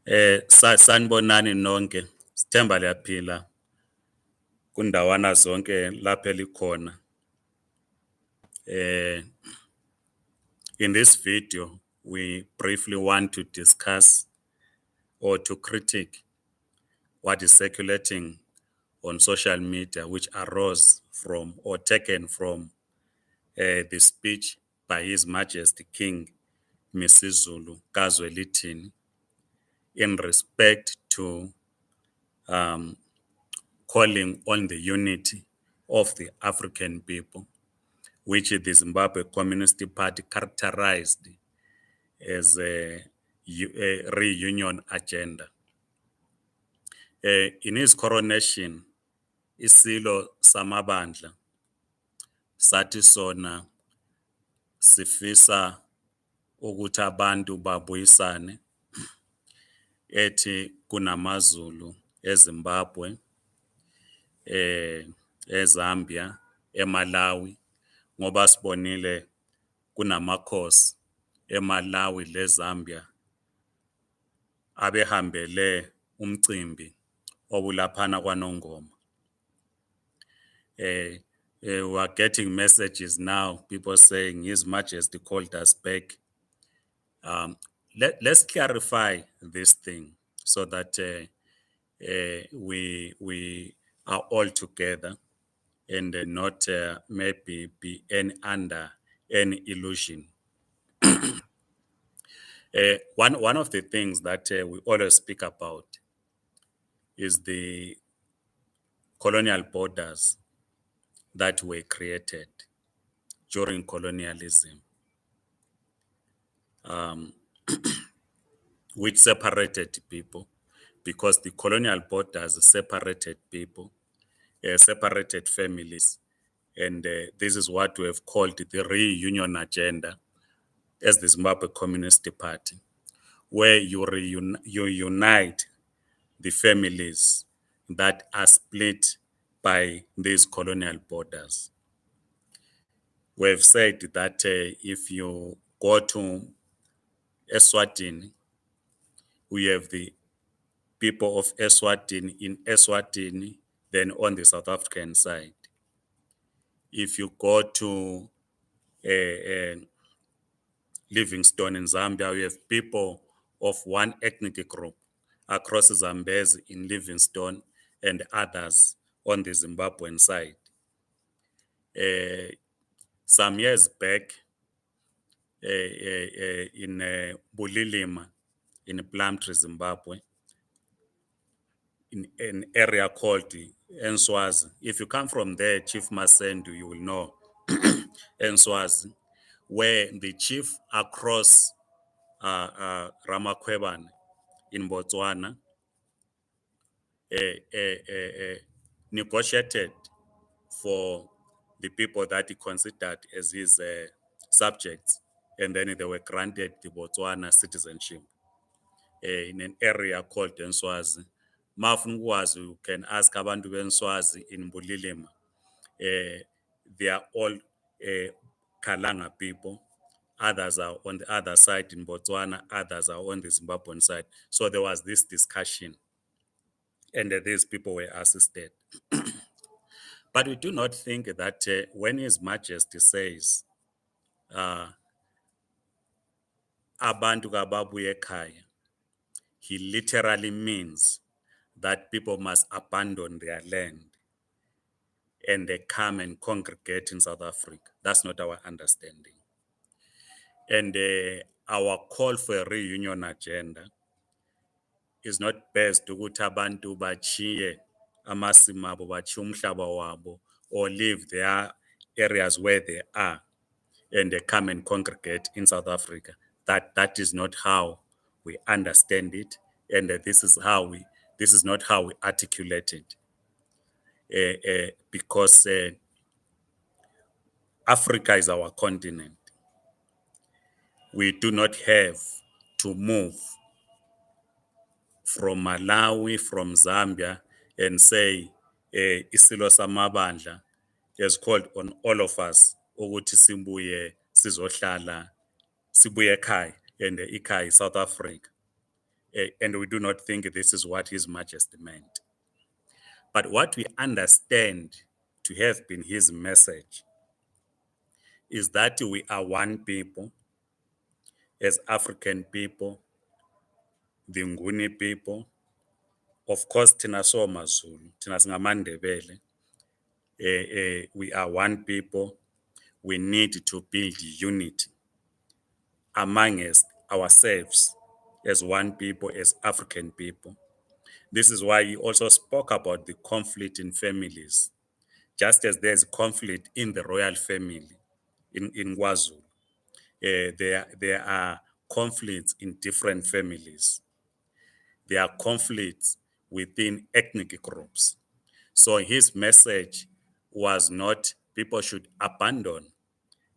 Sanibonani nonke, sithemba liyaphila kundawana zonke lapha elikhona. In this video, we briefly want to discuss or to critique what is circulating on social media, which arose from or taken from the speech by His Majesty King Misizulu Kazwelithini in respect to calling on the unity of the African people, which the Zimbabwe Communist Party characterized as a reunion agenda. In his coronation, isilo samabandla sathi sona sifisa ukuthi abantu babuyisane, ethi kunamaZulu eZimbabwe, eZambia, eMalawi, ngoba sibonile kunamakhosi eMalawi leZambia abehambele umcimbi obulaphana kwaNongoma. We are getting messages now, people saying His Majesty called us back. Let's clarify this thing so that we are all together and not maybe be under any illusion. One of the things that we always speak about is the colonial borders that were created during colonialism, which separated people, because the colonial borders separated people, separated families, and this is what we have called the reunion agenda as the Zimbabwe Communist Party, where you unite the families that are split by these colonial borders. We have said that if you go to Eswatini, we have the people of Eswatini in Eswatini, then on the South African side. If you go to Livingstone in Zambia, we have people of one ethnic group across Zambezi in Livingstone and others on the Zimbabwean side. Some years back, in Bulilima, in Plumtree, Zimbabwe, in an area called Enswazi. If you come from there, Chief Masendu, you will know Enswazi, where the chief across Ramakwebane in Botswana negotiated for the people that he considered as his subjects, and then they were granted the Botswana citizenship in an area called Enswazi. Mafungwazi, you can ask abantu benswazi in Bulilima. They are all Kalanga people. Others are on the other side in Botswana, others are on the Zimbabwean side. So there was this discussion, and these people were assisted. But we do not think that when His Majesty says, abantu kababuye ekhaya, he literally means that people must abandon their land and they come and congregate in South Africa. That's not our understanding. And our call for a reunion agenda is not based ukuthi abantu bachiye amasimabo, bachiye umhlaba wabo, or leave their areas where they are and they come and congregate in South Africa. That is not how we understand it, and this is not how we articulate it. Because Africa is our continent. We do not have to move from Malawi, from Zambia, and say isilo samabandla has called on all of us ukuthi sibuye sizohlala, sibuye ekhaya, and ikhaya South Africa. and we do not think this is what His Majesty meant. But what we understand to have been his message is that we are one people as African people, the Nguni people, of course, Tina Zulu, Tina Singamandebele. We are one people. We need to build unity amongst ourselves as one people, as African people. This is why he also spoke about the conflict in families, just as there's conflict in the royal family in KwaZulu. There are conflicts in different families. There are conflicts within ethnic groups. So his message was not people should abandon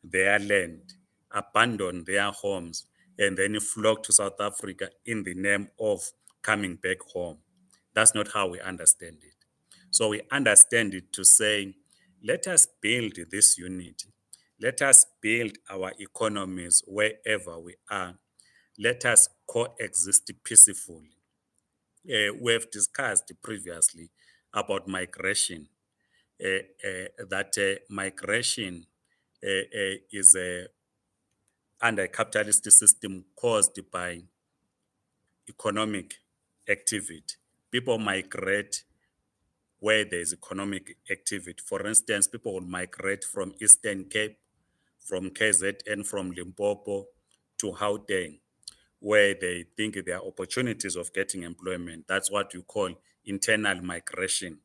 their land, abandon their homes, and then flock to South Africa in the name of coming back home. That's not how we understand it. So we understand it to say, let us build this unity. Let us build our economies wherever we are. Let us coexist peacefully. We have discussed previously about migration, that migration is under a capitalist system caused by economic activity. People migrate where there's economic activity. For instance, people will migrate from Eastern Cape, from KZN, from Limpopo to Gauteng, where they think there are opportunities of getting employment. That's what you call internal migration.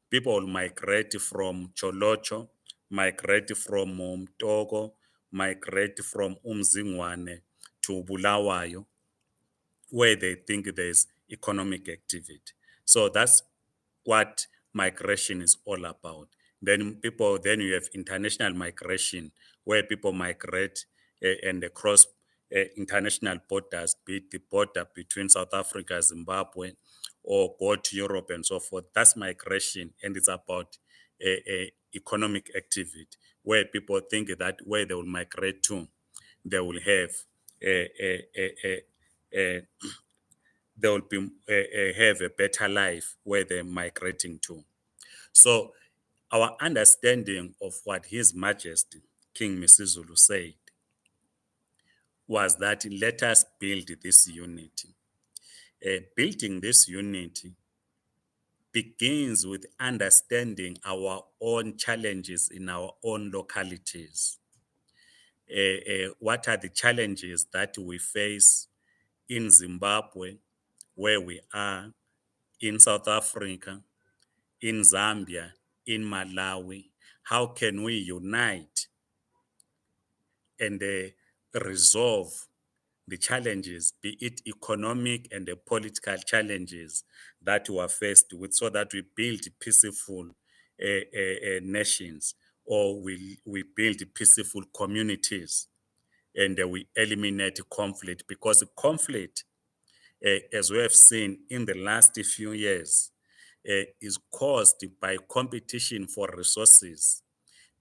People will migrate from Cholocho, migrate from Togo, migrate from Umzingwane to Bulawayo, where they think there's economic activity. So that's what migration is all about. Then you have international migration, where people migrate and they cross international borders, be it the border between South Africa, Zimbabwe, or go to Europe and so forth. That's migration, and it's about economic activity, where people think that where they will migrate to, they will have a they will be have a better life where they're migrating to. So our understanding of what His Majesty King Misizulu said was that let us build this unity. Building this unity begins with understanding our own challenges in our own localities. What are the challenges that we face in Zimbabwe, where we are, in South Africa, in Zambia, in Malawi? How can we unite and resolve the challenges, be it economic and the political challenges that we are faced with, so that we build peaceful nations, or we build peaceful communities, and we eliminate conflict? Because conflict, as we have seen in the last few years, is caused by competition for resources,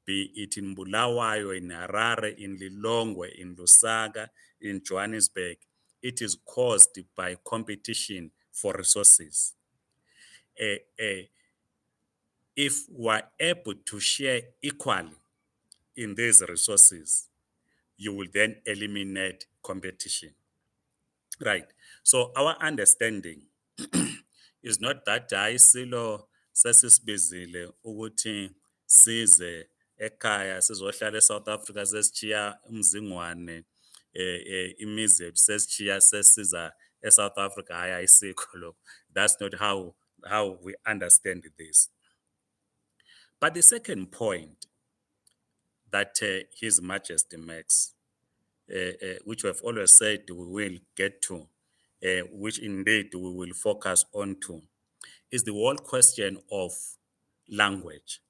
be it in Bulawayo, in Harare, in Lilongwe, in Lusaka, in Johannesburg. It is caused by competition for resources. If we're able to share equally in these resources, you will then eliminate competition. Right. So our understanding is not that hayi silo sesisibizile ukuthi size ekhaya sizohlala eSouth Africa sesichiya umzingwane imizi yethu sesichiya sesiza eSouth Africa, hayi ayisikho lokho. That's not how we understand this. But the second point that His Majesty makes, which we have always said we will get to, which indeed we will focus on to, is the whole question of language,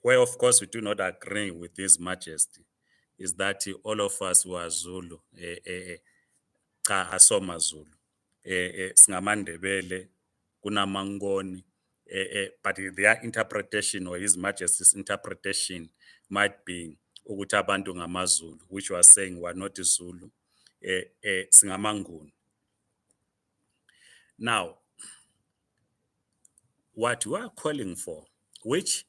where of course we do not agree with His Majesty, is that all of us who are Zulu, cha asoma Zulu, singamandebele, kunamangoni, but their interpretation, or His Majesty's interpretation, might be ukuthi abantu ngamaZulu, which was saying we are not Zulu, singamanguni. Now, what we are calling for, which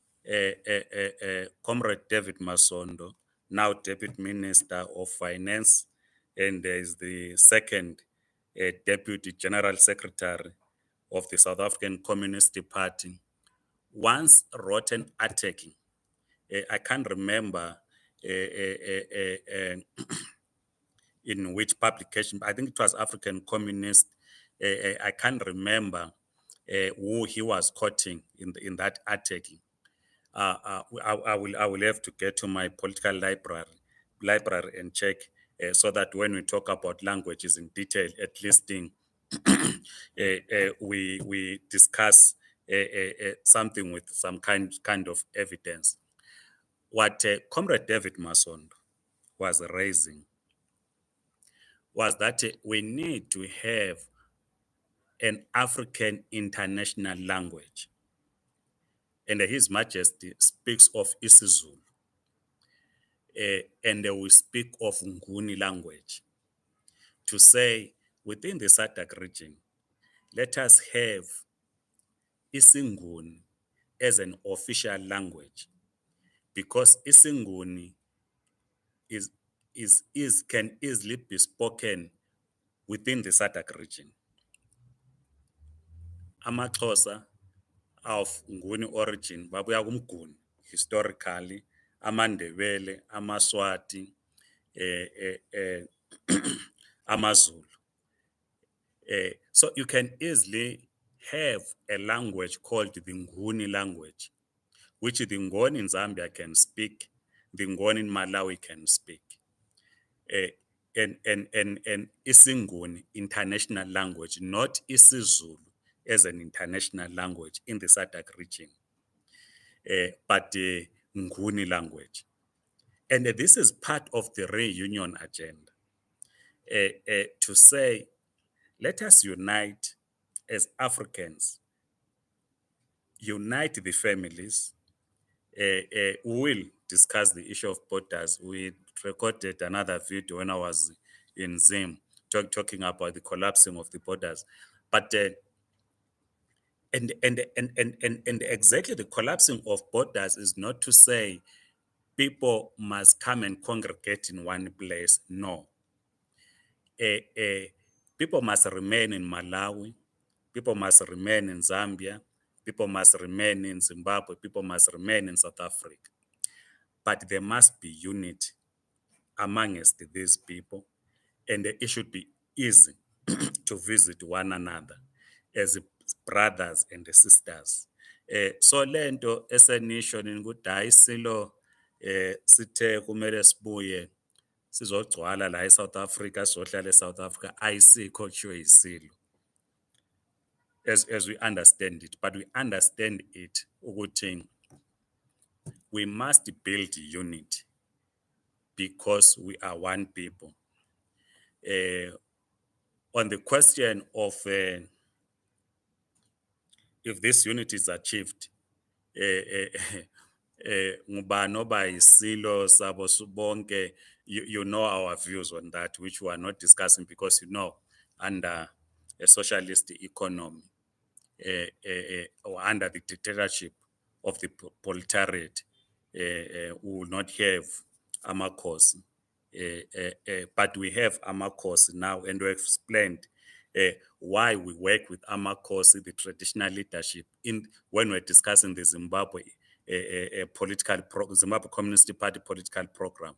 Comrade David Masondo, now Deputy Minister of Finance, and is the second Deputy General Secretary of the South African Communist Party, once wrote an article. I can't remember in which publication. I think it was African Communist. I can't remember who he was quoting in that article. I will have to get to my political library and check, so that when we talk about languages in detail, at least we discuss something with some kind of evidence. What Comrade David Mason was raising was that we need to have an African international language. And His Majesty speaks of Isizulu, and we speak of Nguni language. To say, within the SADC region, let us have isiNguni as an official language, because isiNguni can easily be spoken within the SADC region. AmaXhosa of Nguni origin babuya kumGuni historically, amaNdebele, amaSwati, amaZulu. So you can easily have a language called the Nguni language, which the Ngoni in Zambia can speak, the Ngoni in Malawi can speak. And isiNguni international language, not isiZulu as an international language in the SADC region, but the Nguni language. And this is part of the reunion agenda, to say, let us unite as Africans, unite the families. We will discuss the issue of borders. We recorded another video when I was in Zim, talking about the collapsing of the borders. But and exactly, the collapsing of borders is not to say people must come and congregate in one place. No. People must remain in Malawi, people must remain in Zambia, people must remain in Zimbabwe, people must remain in South Africa. But there must be unity amongst these people, and it should be easy to visit one another as brothers and sisters. So lento esenisho ukuthi hayi silo sithe kumele sibuye sizogcwala la eSouth Africa, sizohlala eSouth Africa, ayisikho kuthiwe yisilo, as we understand it. But we understand it ukuthi we must build unity because we are one people. On the question of if this unity is achieved, ngubani oba yisilo sabo bonke, you know our views on that, which we are not discussing, because under a socialist economy, or under the dictatorship of the proletariat, we will not have amakhosi. But we have amakhosi now, and we explained why we work with amakhosi, the traditional leadership, when we're discussing the Zimbabwe Zimbabwe Communist Party political program.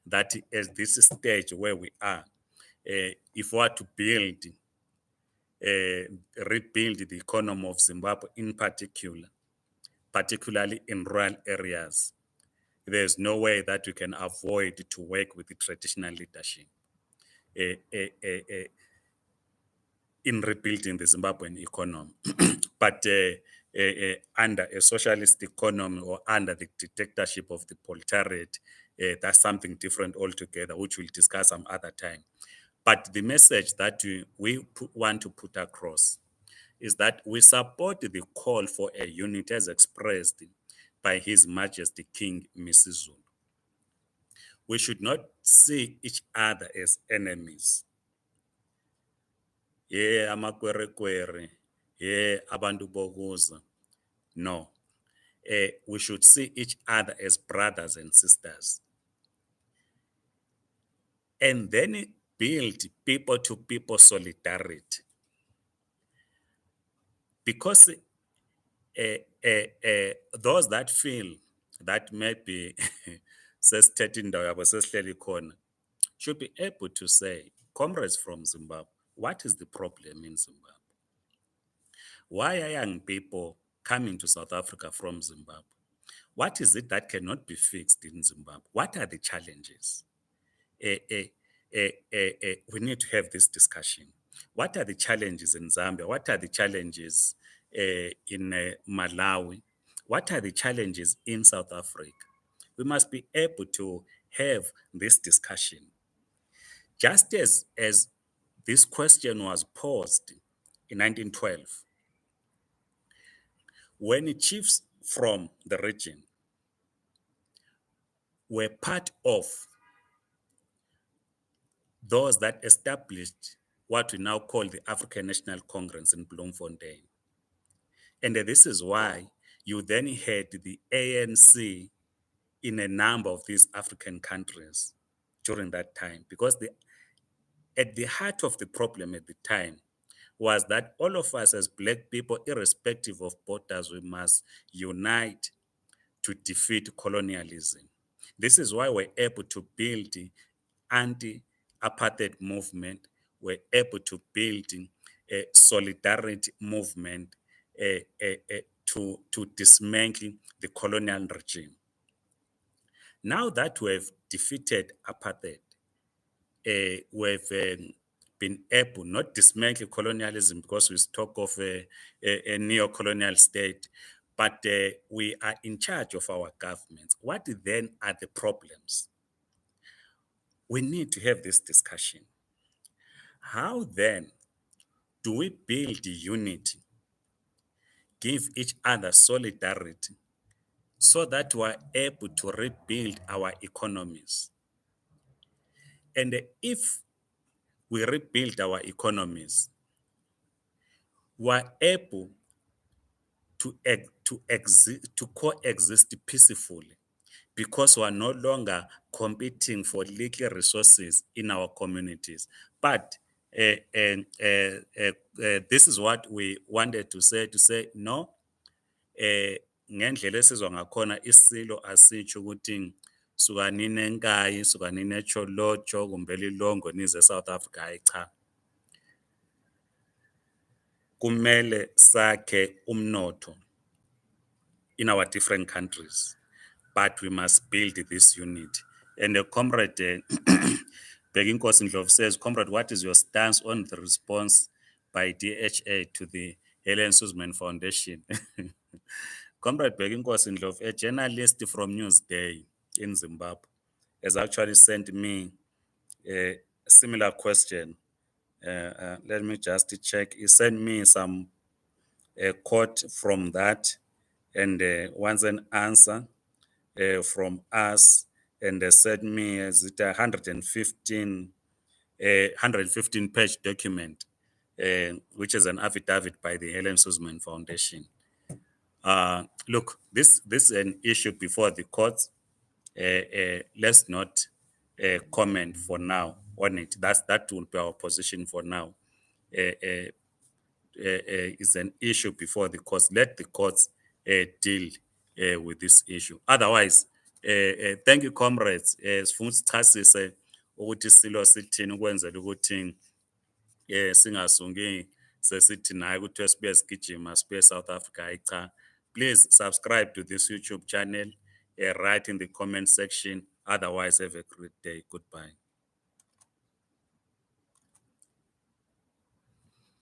That at this stage where we are, if we are to rebuild the economy of Zimbabwe in particularly in rural areas, there's no way that we can avoid to work with the traditional leadership in rebuilding the Zimbabwean economy. But under a socialist economy, or under the dictatorship of the proletariat, that's something different altogether, which we'll discuss some other time. But the message that we want to put across is that we support the call for a unity as expressed by His Majesty King Misizulu. We should not see each other as enemies. amakwerekwere, abantu bokuza. No. We should see each other as brothers and sisters. And then build people to people solidarity. Because those that feel that maybe sesithethe indawo yabo sesihleli khona should be able to say, comrades from Zimbabwe, what is the problem in Zimbabwe? Why are young people coming to South Africa from Zimbabwe? What is it that cannot be fixed in Zimbabwe? What are the challenges? We need to have this discussion. What are the challenges in Zambia? What are the challenges in Malawi? What are the challenges in South Africa? We must be able to have this discussion. Just as this question was posed in 1912, when chiefs from the region were part of those that established what we now call the African National Congress in Bloemfontein. And this is why you then had the ANC in a number of these African countries during that time, because at the heart of the problem at the time was that all of us as Black people, irrespective of borders, we must unite to defeat colonialism. This is why we're able to build the anti-apartheid movement. We're able to build a solidarity movement to dismantle the colonial regime. Now that we've defeated apartheid, we've been able, not dismantle colonialism because we talk of a neo-colonial state, but we are in charge of our governments. What then are the problems? We need to have this discussion. How then do we build unity, give each other solidarity, so that we are able to rebuild our economies? And if we rebuild our economies, we are able to coexist peacefully, because we are no longer competing for little resources in our communities. But this is what we wanted to say no, ngendlela esizwa ngakhona isilo asitsho ukuthi sukanini enkayi, sukanini echolotsho, kumbe lilongo nize South Africa. Hayi cha. Kumele sakhe umnotho in our different countries, but we must build this unity. And the comrade Beginkosi Ndlovu says, comrade, what is your stance on the response by DHA to the Helen Suzman Foundation? Comrade Beginkosi Ndlovu, a journalist from Newsday in Zimbabwe, has actually sent me a similar question. Let me just check. He sent me some quote from that, and wants an answer from us, and they sent me as it 115 page document, which is an affidavit by the Helen Suzman Foundation. Look, this is an issue before the courts. Let's not comment for now on it. That will be our position for now. Is an issue before the courts. Let the courts deal with this issue. Otherwise, thank you, comrades. Sifuna sichasise ukuthi silo sithini ukwenzela ukuthi singasungi sesithi naye ukuthi sibuye sigijima sibuye South Africa. Hayi cha. Please subscribe to this YouTube channel. Write in the comment section. Otherwise, have a great day. Goodbye.